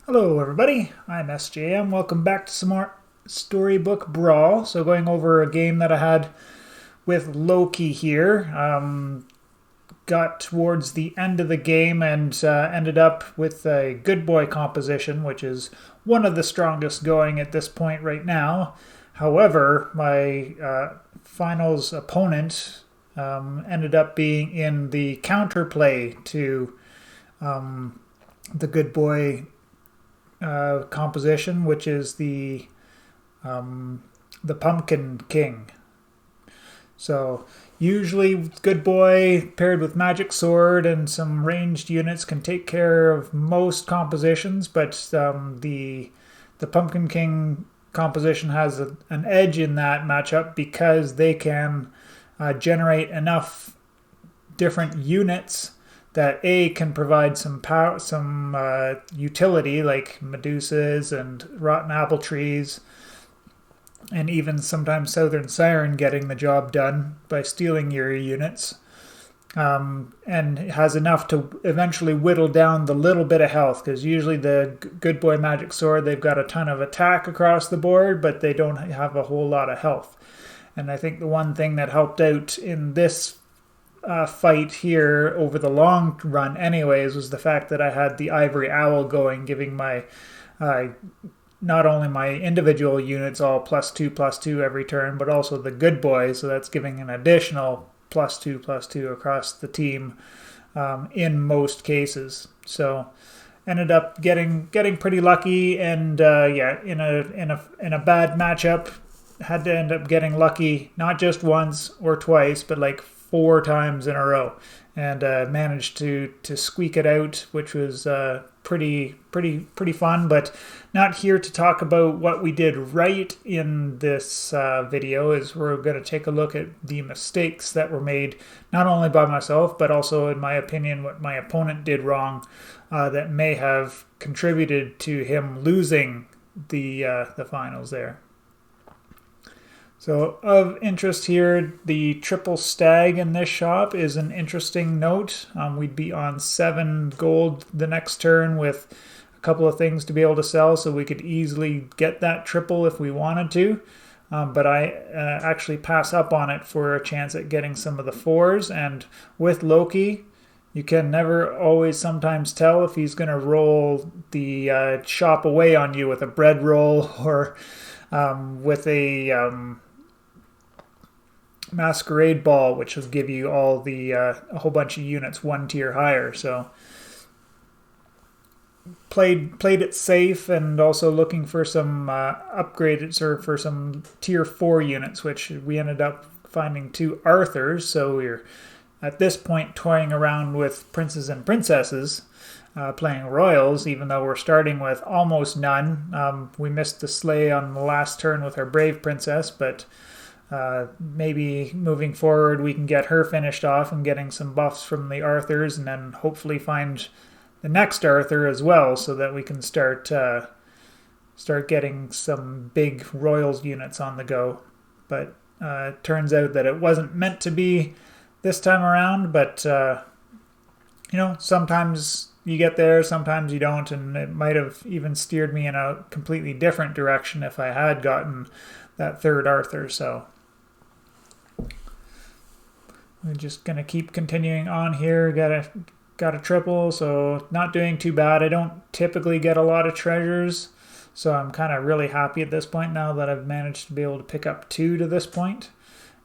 Hello everybody, I'm SJM. Welcome back to some more Storybook Brawl. So going over a game that I had with Loki here. Got towards the end of the game and ended up with a good boy composition, which is one of the strongest going at this point right now. However, my finals opponent ended up being in the counterplay to the good boy composition, which is the Pumpkin King. So usually Good Boy paired with Magic Sword and some ranged units can take care of most compositions, but the Pumpkin King composition has an edge in that matchup because they can generate enough different units that A can provide some power, some utility like Medusas and rotten apple trees, and even sometimes Southern Siren getting the job done by stealing your units. And it has enough to eventually whittle down the little bit of health, because usually the Good Boy Magic Sword, they've got a ton of attack across the board, but they don't have a whole lot of health. And I think the one thing that helped out in this fight here over the long run anyways was the fact that I had the Ivory Owl going, giving my not only my individual units all +2/+2 every turn, but also the good boys, so that's giving an additional +2/+2 across the team in most cases. So ended up getting pretty lucky, and yeah, in a bad matchup, had to end up getting lucky not just once or twice, but like 4 times in a row, and managed to squeak it out, which was pretty fun. But not here to talk about what we did right in this video. Is we're going to take a look at the mistakes that were made, not only by myself, but also, in my opinion, what my opponent did wrong that may have contributed to him losing the finals there. So of interest here, the triple stag in this shop is an interesting note. We'd be on 7 gold the next turn with a couple of things to be able to sell, so we could easily get that triple if we wanted to. But I actually pass up on it for a chance at getting some of the 4s. And with Loki, you can never always sometimes tell if he's going to roll the shop away on you with a bread roll or with a Masquerade Ball, which will give you all the a whole bunch of units 1 tier higher. So played it safe, and also looking for some upgrades or for some tier 4 units, which we ended up finding 2 Arthurs. So we're at this point toying around with princes and princesses, playing royals, even though we're starting with almost none. We missed the sleigh on the last turn with our brave princess, but maybe moving forward we can get her finished off and getting some buffs from the Arthurs, and then hopefully find the next Arthur as well, so that we can start getting some big royals units on the go. But it turns out that it wasn't meant to be this time around, but you know, sometimes you get there, sometimes you don't, and it might have even steered me in a completely different direction if I had gotten that 3rd Arthur. So we're just gonna keep continuing on here. Got a triple, so not doing too bad. I don't typically get a lot of treasures, so I'm kind of really happy at this point now that I've managed to be able to pick up 2 to this point,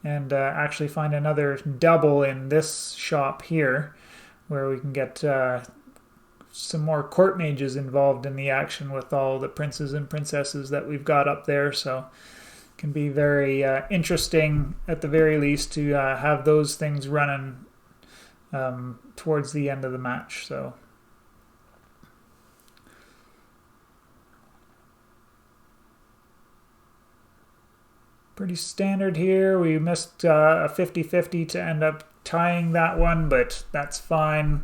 and actually find another double in this shop here, where we can get some more court mages involved in the action with all the princes and princesses that we've got up there. So can be very interesting at the very least to have those things running towards the end of the match. So pretty standard here. We missed a 50-50 to end up tying that one, but that's fine.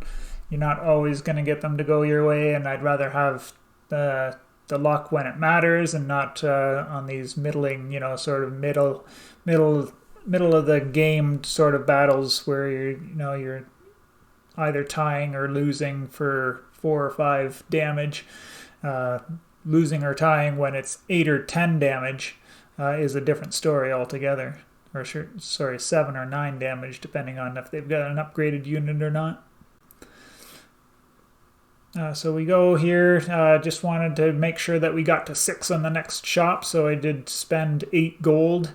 You're not always going to get them to go your way, and I'd rather have the luck when it matters, and not on these middling, you know, sort of middle of the game sort of battles where you're either tying or losing for 4 or 5 damage, Losing or tying when it's 8 or 10 damage is a different story altogether. Or sorry, 7 or 9 damage, depending on if they've got an upgraded unit or not. So we go here, just wanted to make sure that we got to 6 on the next shop, so I did spend 8 gold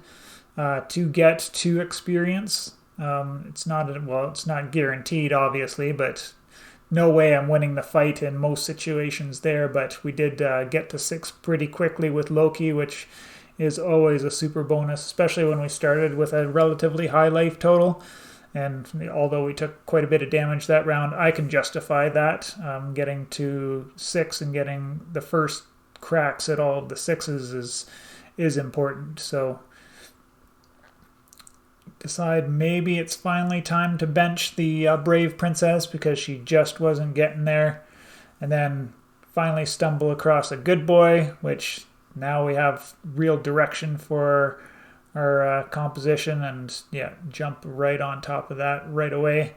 to get 2 experience. It's not guaranteed, obviously, but no way I'm winning the fight in most situations there, but we did get to 6 pretty quickly with Loki, which is always a super bonus, especially when we started with a relatively high life total. And although we took quite a bit of damage that round, I can justify that. Getting to 6 and getting the first cracks at all of the 6s is important. So decide maybe it's finally time to bench the Brave Princess because she just wasn't getting there. And then finally stumble across a good boy, which now we have real direction for our composition, and yeah, jump right on top of that right away,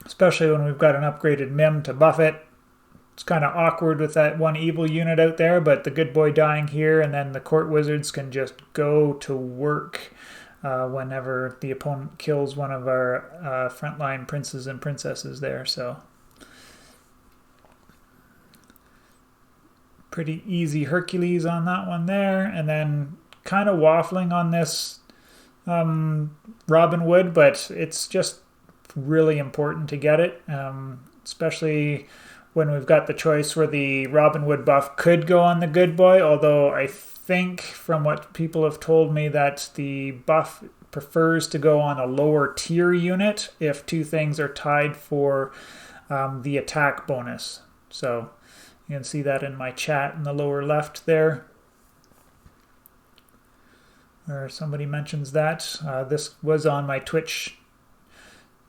especially when we've got an upgraded Mim to buff it. It's kind of awkward with that one evil unit out there, but the good boy dying here, and then the court wizards can just go to work whenever the opponent kills one of our frontline princes and princesses there. So pretty easy Hercules on that one there. And then kind of waffling on this Robin Wood, but it's just really important to get it, especially when we've got the choice where the Robin Wood buff could go on the good boy, although I think from what people have told me that the buff prefers to go on a lower tier unit if 2 things are tied for the attack bonus. So you can see that in my chat in the lower left there, or somebody mentions that. This was on my Twitch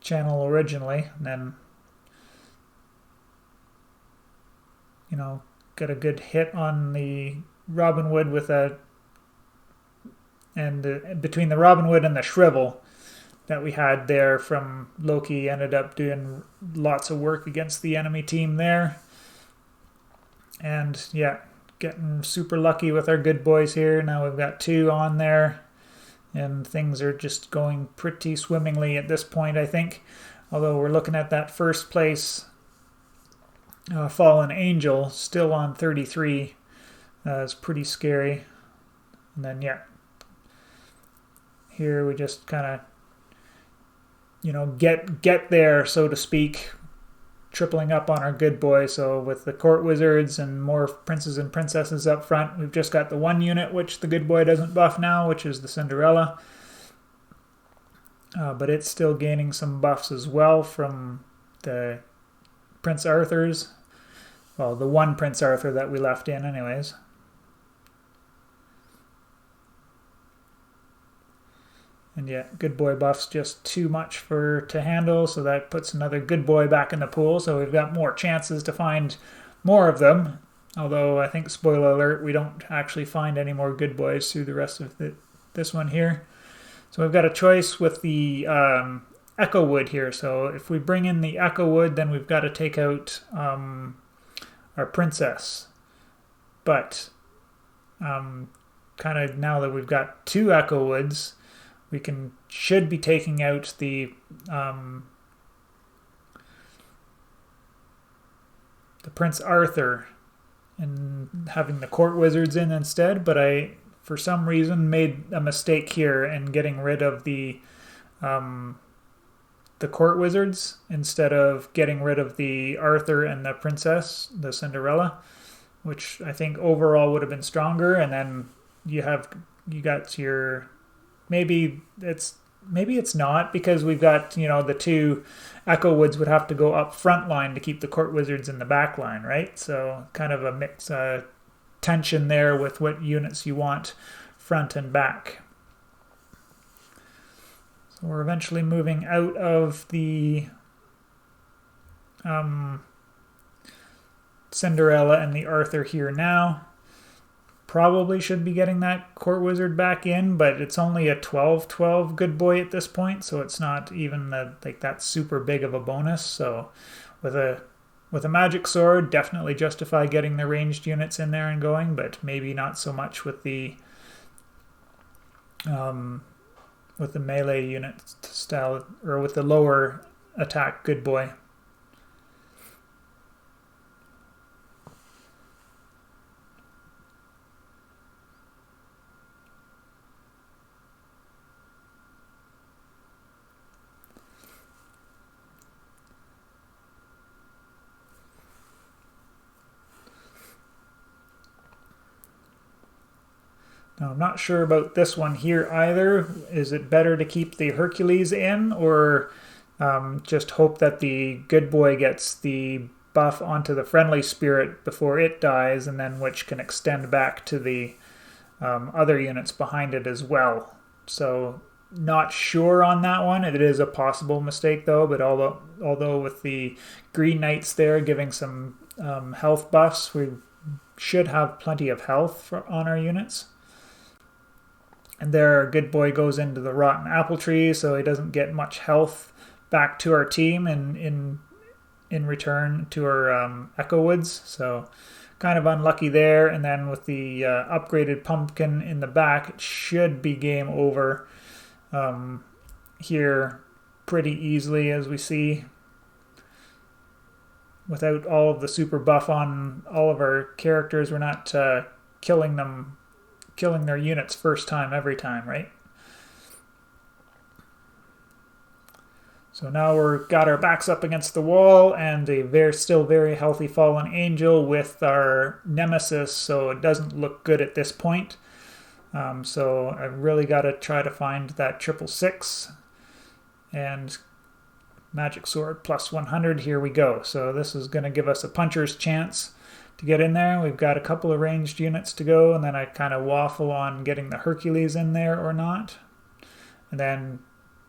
channel originally, and then, you know, got a good hit on the Robin Wood with between the Robin Wood and the Shrivel that we had there from Loki ended up doing lots of work against the enemy team there. And yeah, getting super lucky with our good boys here. Now we've got 2 on there, and things are just going pretty swimmingly at this point, I think. Although we're looking at that first place Fallen Angel still on 33. It's pretty scary. And then yeah, here we just kind of, you know, get there, so to speak, tripling up on our good boy. So with the court wizards and more princes and princesses up front, we've just got the 1 unit which the good boy doesn't buff now, which is the Cinderella. But it's still gaining some buffs as well from the Prince Arthurs. Well, the 1 Prince Arthur that we left in anyways. And yeah, good boy buff's just too much to handle, so that puts another good boy back in the pool, so we've got more chances to find more of them. Although I think, spoiler alert, we don't actually find any more good boys through the rest of this one here. So we've got a choice with the Echo Wood here. So if we bring in the Echo Wood, then we've got to take out our princess. But kind of now that we've got 2 Echo Woods, we should be taking out the Prince Arthur and having the court wizards in instead. But I, for some reason, made a mistake here in getting rid of the court wizards instead of getting rid of the Arthur and the princess, the Cinderella, which I think overall would have been stronger. And then you got your, maybe it's not, because we've got, you know, the 2 Echo Woods would have to go up front line to keep the court wizards in the back line, right? So kind of a mix, tension there with what units you want front and back. So we're eventually moving out of the Cinderella and the Arthur here now. Probably should be getting that court wizard back in, but it's only a 12/12 good boy at this point, so it's not even like that super big of a bonus. So with a with a magic sword, definitely justify getting the ranged units in there and going, but maybe not so much with the melee unit style, or with the lower attack good boy. Now, I'm not sure about this one here either. Is it better to keep the Hercules in, or just hope that the good boy gets the buff onto the friendly spirit before it dies, and then which can extend back to the other units behind it as well? So not sure on that one. It is a possible mistake though, but although with the Green Knights there giving some health buffs, we should have plenty of health on our units. And there, our good boy goes into the rotten apple tree, so he doesn't get much health back to our team in return to our Echo Woods. So kind of unlucky there. And then with the upgraded pumpkin in the back, it should be game over here pretty easily, as we see. Without all of the super buff on all of our characters, we're not killing their units first time every time, right? So now we've got our backs up against the wall and a still very healthy fallen angel with our nemesis, so it doesn't look good at this point. So I really got to try to find that 666 and magic sword plus 100. Here we go. So this is going to give us a puncher's chance to get in there. We've got a couple of ranged units to go, and then I kind of waffle on getting the Hercules in there or not, and then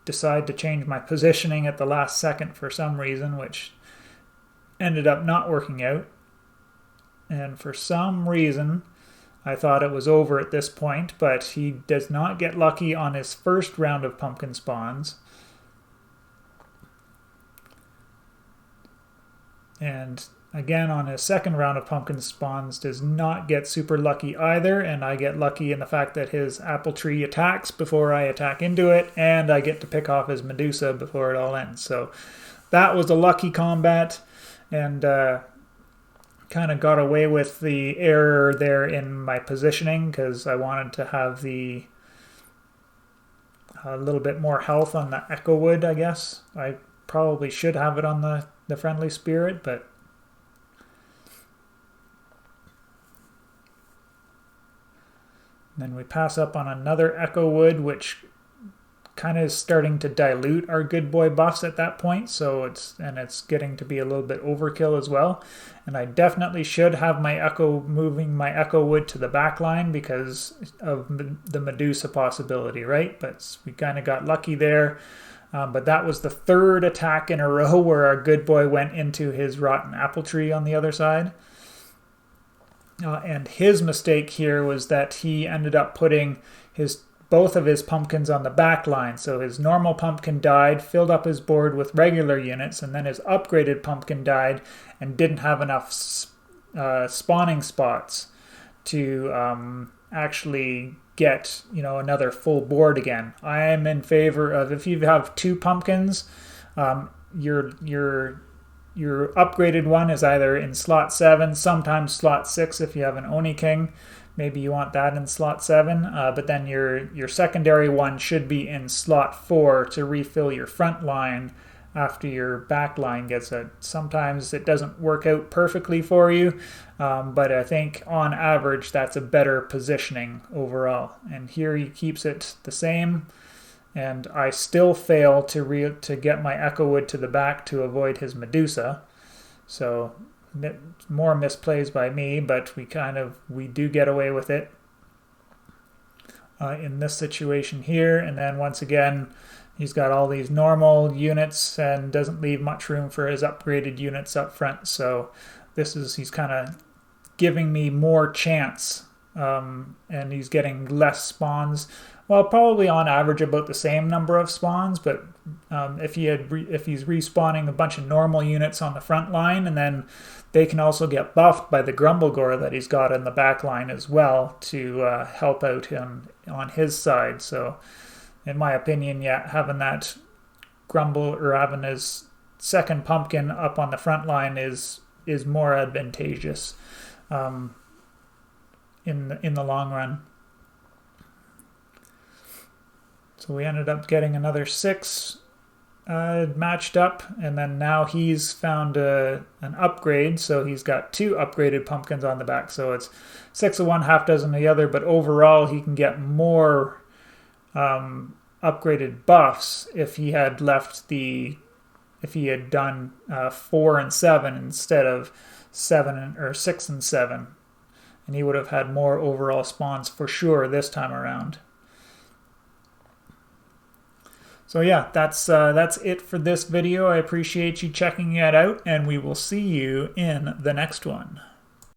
decide to change my positioning at the last second for some reason, which ended up not working out. And for some reason I thought it was over at this point, but he does not get lucky on his first round of pumpkin spawns. And again, on his second round of pumpkin spawns, does not get super lucky either, and I get lucky in the fact that his apple tree attacks before I attack into it, and I get to pick off his Medusa before it all ends. So that was a lucky combat, and kind of got away with the error there in my positioning, because I wanted to have a little bit more health on the Echo Wood, I guess. I probably should have it on the friendly spirit, but then we pass up on another Echo Wood, which kind of is starting to dilute our good boy buffs at that point. So it's getting to be a little bit overkill as well. And I definitely should have moving my Echo Wood to the back line because of the Medusa possibility, right? But we kind of got lucky there. But that was the third attack in a row where our good boy went into his rotten apple tree on the other side. And his mistake here was that he ended up putting both of his pumpkins on the back line. So his normal pumpkin died, filled up his board with regular units, and then his upgraded pumpkin died and didn't have enough spawning spots to actually get another full board again. I am in favor of, if you have two pumpkins, your upgraded one is either in slot 7, sometimes slot 6 if you have an Oni King. Maybe you want that in slot 7, but then your secondary one should be in slot 4 to refill your front line after your back line gets it. Sometimes it doesn't work out perfectly for you, but I think on average that's a better positioning overall. And here he keeps it the same, and I still fail to get my Echo Wood to the back to avoid his Medusa. So more misplays by me, but we do get away with it in this situation here. And then once again, he's got all these normal units and doesn't leave much room for his upgraded units up front. So he's kind of giving me more chance and he's getting less spawns. Well, probably on average about the same number of spawns, but if he's respawning a bunch of normal units on the front line, and then they can also get buffed by the Grumblegore that he's got in the back line as well to help out him on his side. So, in my opinion, yeah, having that Grumble or having his second pumpkin up on the front line is more advantageous in the long run. So we ended up getting another 6 matched up, and then now he's found an upgrade, so he's got 2 upgraded pumpkins on the back. So it's 6 of one, half dozen of the other, but overall he can get more upgraded buffs if he had done 4 and 7 instead of 7 or 6 and 7, and he would have had more overall spawns for sure this time around. So yeah, that's it for this video. I appreciate you checking it out, and we will see you in the next one.